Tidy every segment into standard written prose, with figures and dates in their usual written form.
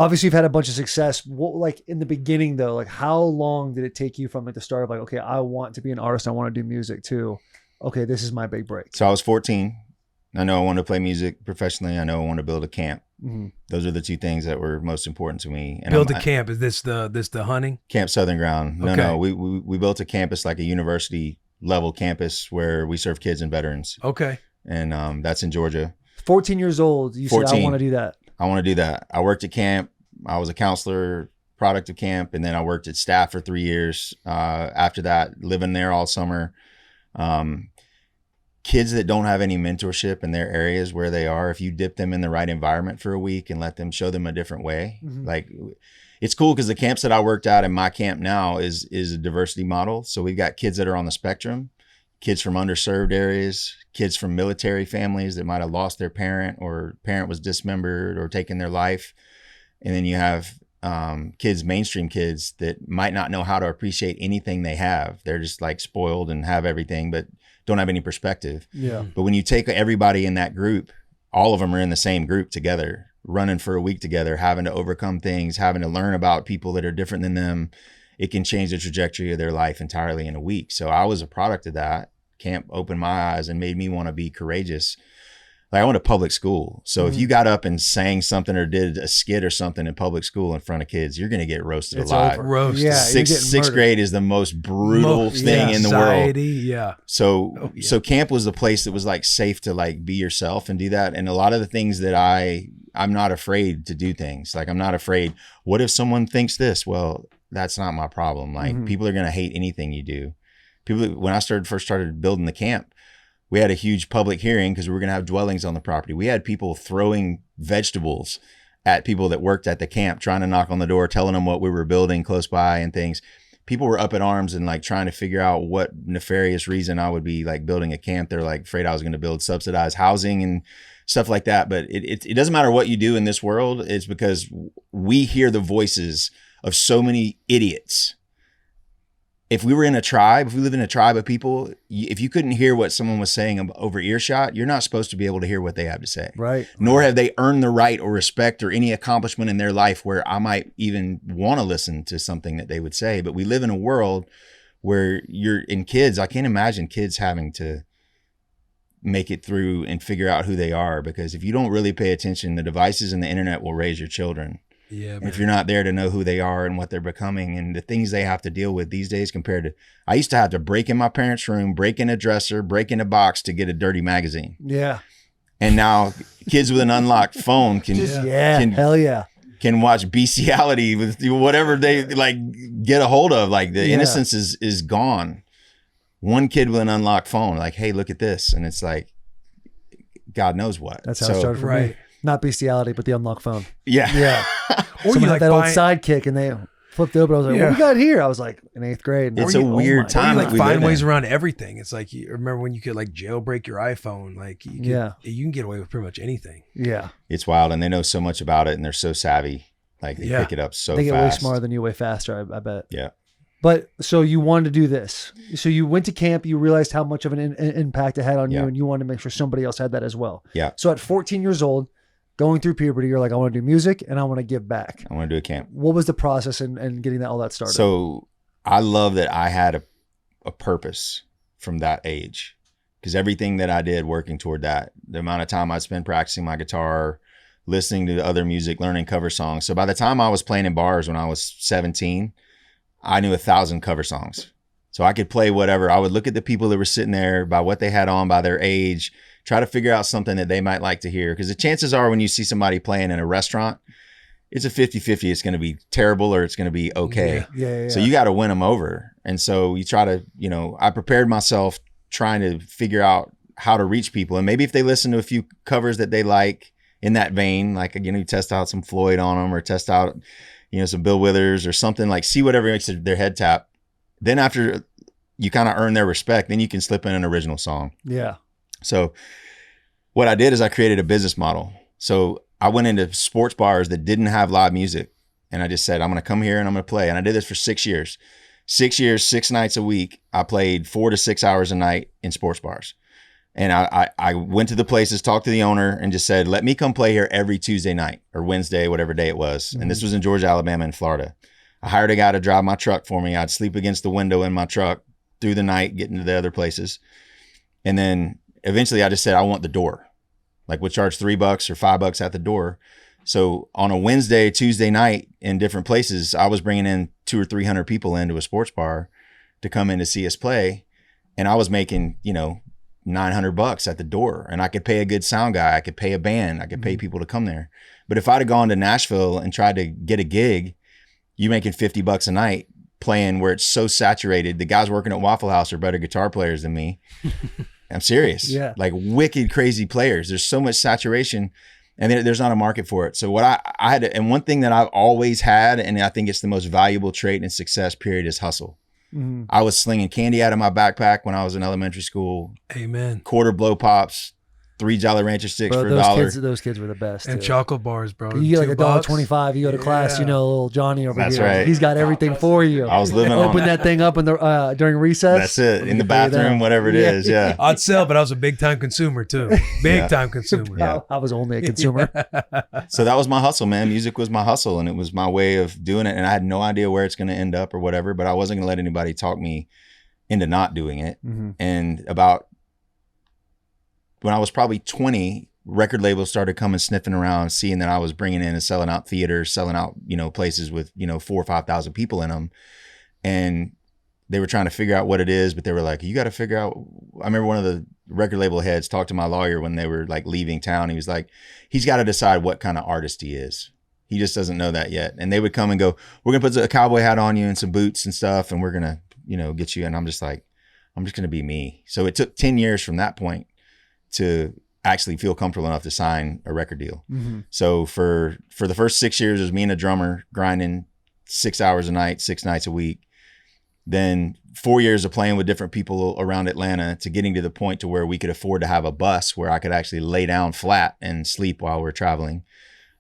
Obviously you've had a bunch of success. What, like in the beginning though, like how long did it take you from like the start of like, okay, I want to be an artist, I want to do music too. Okay, this is my big break. So I was 14. I know I wanted to play music professionally. I know I want to build a camp. Mm-hmm. Those are the two things that were most important to me. And Build a camp. Is this the hunting? Camp Southern Ground. No. We built a campus, like a university level campus where we serve kids and veterans. Okay. And that's in Georgia. 14 years old. You 14. Said, I want to do that. I want to do that. I worked at camp. I was a counselor, product of camp. And then I worked at staff for 3 years. After that, living there all summer. Kids that don't have any mentorship in their areas where they are, if you dip them in the right environment for a week and let them show them a different way, like it's cool because the camps that I worked at in my camp now is a diversity model. So we've got kids that are on the spectrum, kids from underserved areas, kids from military families that might have lost their parent or parent was dismembered or taken their life. And then you have kids, mainstream kids that might not know how to appreciate anything they have. They're just like spoiled and have everything, but don't have any perspective. Yeah. But when you take everybody in that group, all of them are in the same group together, running for a week together, having to overcome things, having to learn about people that are different than them. It can change the trajectory of their life entirely in a week. So I was a product of that. Camp opened my eyes and made me want to be courageous. Like I went to public school. So if you got up and sang something or did a skit or something in public school in front of kids, you're going to get roasted alive. Roasted. Yeah, Sixth grade is the most brutal thing in the world. Yeah. So camp was the place that was like safe to like be yourself and do that. And a lot of the things that I'm not afraid to do things. Like I'm not afraid. What if someone thinks this? Well, that's not my problem. Like people are going to hate anything you do. When I first started building the camp, we had a huge public hearing because we were going to have dwellings on the property. We had people throwing vegetables at people that worked at the camp, trying to knock on the door, telling them what we were building close by and things. People were up in arms and like trying to figure out what nefarious reason I would be like building a camp. They're like afraid I was going to build subsidized housing and stuff like that. But it doesn't matter what you do in this world. It's because we hear the voices of so many idiots. If we were in a tribe, if we lived in a tribe of people, if you couldn't hear what someone was saying over earshot, you're not supposed to be able to hear what they have to say. Right. Nor have they earned the right or respect or any accomplishment in their life where I might even want to listen to something that they would say. But we live in a world where I can't imagine kids having to make it through and figure out who they are, because if you don't really pay attention, the devices and the internet will raise your children. Yeah. And if you're not there to know who they are and what they're becoming and the things they have to deal with these days compared to, I used to have to break in my parents' room, break in a dresser, break in a box to get a dirty magazine. Yeah. And now kids with an unlocked phone can hell yeah. Can watch bestiality with whatever they like get a hold of. Like the innocence is gone. One kid with an unlocked phone, like, hey, look at this. And it's like, God knows what. That's how it started for me. Not bestiality, but the unlocked phone. Yeah. Yeah. Or you like that old sidekick and they flipped it open. I was like, what we got here? I was like in 8th grade. It's a weird time. You like find ways around everything. It's like, you remember when you could like jailbreak your iPhone? Like you can get away with pretty much anything. Yeah. It's wild. And they know so much about it and they're so savvy. Like they pick it up so fast. They get way smarter than you, way faster, I bet. Yeah. But so you wanted to do this. So you went to camp, you realized how much of an impact it had on you, and you wanted to make sure somebody else had that as well. Yeah. So at 14 years old, going through puberty, you're like, I want to do music and I want to give back. I want to do a camp. What was the process in getting all that started? So I love that I had a purpose from that age, because everything that I did working toward that, the amount of time I'd spend practicing my guitar, listening to other music, learning cover songs. So by the time I was playing in bars when I was 17, I knew 1,000 cover songs. So I could play whatever. I would look at the people that were sitting there by what they had on, by their age, try to figure out something that they might like to hear. Because the chances are when you see somebody playing in a restaurant, it's a 50-50. It's going to be terrible or it's going to be okay. Yeah. So you got to win them over. And so you try to, I prepared myself trying to figure out how to reach people. And maybe if they listen to a few covers that they like in that vein, like, you test out some Floyd on them or test out, some Bill Withers or something, like see whatever makes their head tap. Then after you kind of earn their respect, then you can slip in an original song. Yeah. So what I did is I created a business model. So I went into sports bars that didn't have live music. And I just said, I'm going to come here and I'm going to play. And I did this for 6 years. 6 years, 6 nights a week. I played 4 to 6 hours a night in sports bars. And I went to the places, talked to the owner, and just said, let me come play here every Tuesday night or Wednesday, whatever day it was. And this was in Georgia, Alabama, and Florida. I hired a guy to drive my truck for me. I'd sleep against the window in my truck through the night, getting to the other places. And then eventually I just said, I want the door. Like, we'll charge $3 or $5 at the door. So on a Wednesday, Tuesday night in different places, I was bringing in 200 or 300 people into a sports bar to come in to see us play. And I was making, $900 at the door, and I could pay a good sound guy. I could pay a band. I could pay people to come there. But if I'd have gone to Nashville and tried to get a gig, you making $50 a night playing where it's so saturated. The guys working at Waffle House are better guitar players than me. I'm serious. Yeah. Like wicked crazy players. There's so much saturation, and there's not a market for it. So what I had to, and one thing that I've always had, and I think it's the most valuable trait in success period, is hustle. I was slinging candy out of my backpack when I was in elementary school. Amen. Quarter blow pops, 3 Jolly Rancher sticks for $1. Those kids were the best. And too. chocolate bars, bro. You get like $1.25. You go to class, little Johnny over That's here. right. He's got everything for you. I was living on Open that thing up in the during recess. That's it. In the bathroom, whatever it is. Yeah. I'd sell, but I was a big time consumer too. Big time consumer. Yeah. I was only a consumer. So that was my hustle, man. Music was my hustle, and it was my way of doing it. And I had no idea where it's going to end up or whatever, but I wasn't going to let anybody talk me into not doing it. And about when I was probably 20, record labels started coming sniffing around, seeing that I was bringing in and selling out theaters, selling out, places with, 4,000 or 5,000 people in them. And they were trying to figure out what it is, but they were like, you got to figure out. I remember one of the record label heads talked to my lawyer when they were like leaving town. He was like, he's got to decide what kind of artist he is. He just doesn't know that yet. And they would come and go, we're going to put a cowboy hat on you and some boots and stuff, and we're going to, get you. And I'm just like, I'm just going to be me. So it took 10 years from that point to actually feel comfortable enough to sign a record deal. So for the first 6 years, it was me and a drummer grinding 6 hours a night, 6 nights a week. Then 4 years of playing with different people around Atlanta to getting to the point to where we could afford to have a bus where I could actually lay down flat and sleep while we're traveling.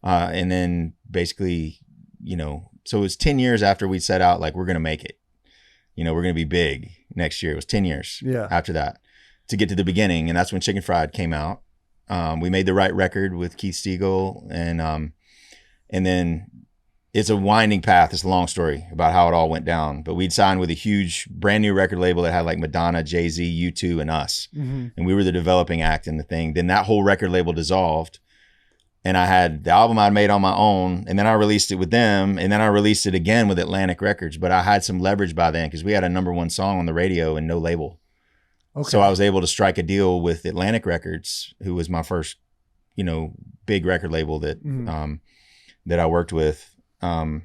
And then basically, so it was 10 years after we set out, like, we're going to make it. We're going to be big next year. It was 10 years after that to get to the beginning. And that's when Chicken Fried came out. We made the right record with Keith Stegall. And then it's a winding path. It's a long story about how it all went down. But we'd signed with a huge brand new record label that had like Madonna, Jay-Z, U2, and us. And we were the developing act in the thing. Then that whole record label dissolved. And I had the album I'd made on my own, and then I released it with them, and then I released it again with Atlantic Records. But I had some leverage by then because we had a #1 song on the radio and no label. Okay. So I was able to strike a deal with Atlantic Records, who was my first, big record label that that I worked with. But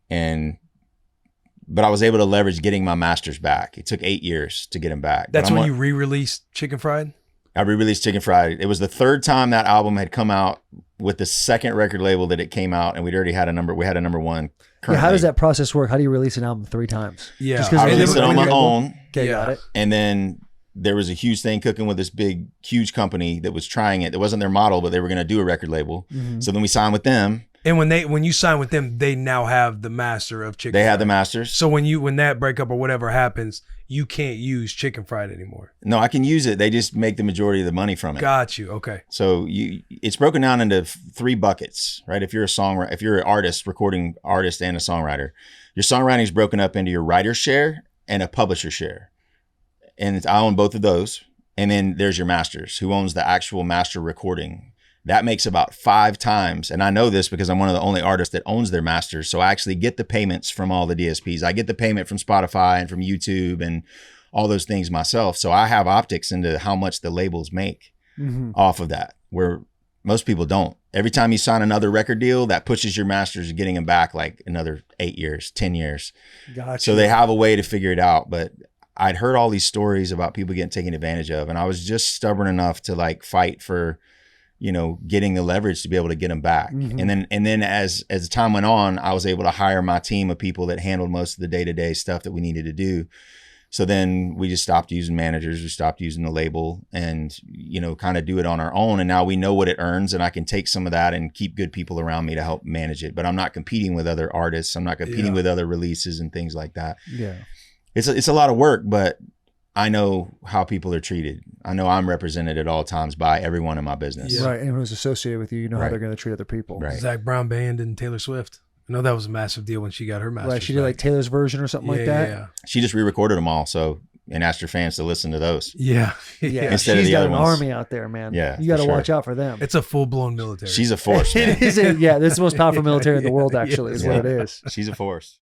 I was able to leverage getting my masters back. It took 8 years to get them back. That's when you re-released Chicken Fried? I re-released Chicken Fried. It was the third time that album had come out with the second record label that it came out, and we'd already had we had a #1 currently. Yeah, how does that process work? How do you release an album 3 times? Yeah. I released it on my own. Okay, got it. And then there was a huge thing cooking with this big, huge company that was trying it. It wasn't their model, but they were going to do a record label. So then we signed with them. And when you sign with them, they now have the master of Chicken Fried. They had the masters. So when that breakup or whatever happens, you can't use Chicken Fried anymore. No, I can use it. They just make the majority of the money from it. Got you. Okay. So it's broken down into 3 buckets, right? If you're a songwriter, if you're an artist, recording artist and a songwriter, your songwriting is broken up into your writer's share and a publisher share. And I own both of those. And then there's your masters, who owns the actual master recording. That makes about 5 times. And I know this because I'm one of the only artists that owns their masters. So I actually get the payments from all the DSPs. I get the payment from Spotify and from YouTube and all those things myself. So I have optics into how much the labels make off of that, where most people don't. Every time you sign another record deal, that pushes your masters getting them back like another 8 years, 10 years. Gotcha. So they have a way to figure it out. But I'd heard all these stories about people getting taken advantage of. And I was just stubborn enough to like fight for, getting the leverage to be able to get them back. And then as time went on, I was able to hire my team of people that handled most of the day-to-day stuff that we needed to do. So then we just stopped using managers. We stopped using the label and, kind of do it on our own. And now we know what it earns, and I can take some of that and keep good people around me to help manage it. But I'm not competing with other artists. I'm not competing with other releases and things like that. Yeah. It's a lot of work, but I know how people are treated. I know I'm represented at all times by everyone in my business. Right. And who's associated with you, you know how Right. they're going to treat other people. Right. Zac Brown Band and Taylor Swift. I know that was a massive deal when she got her master's. Right. She did like Taylor's version or something like that. Yeah. She just re-recorded them all, and asked her fans to listen to those. Yeah. Yeah. Instead of She's the got other an ones. army out there, man. Yeah, You got to for sure. watch out for them. It's a full-blown military. She's a force, man. It is. Yeah. This is the most powerful military in the world, actually, is Yeah. what it is. She's a force.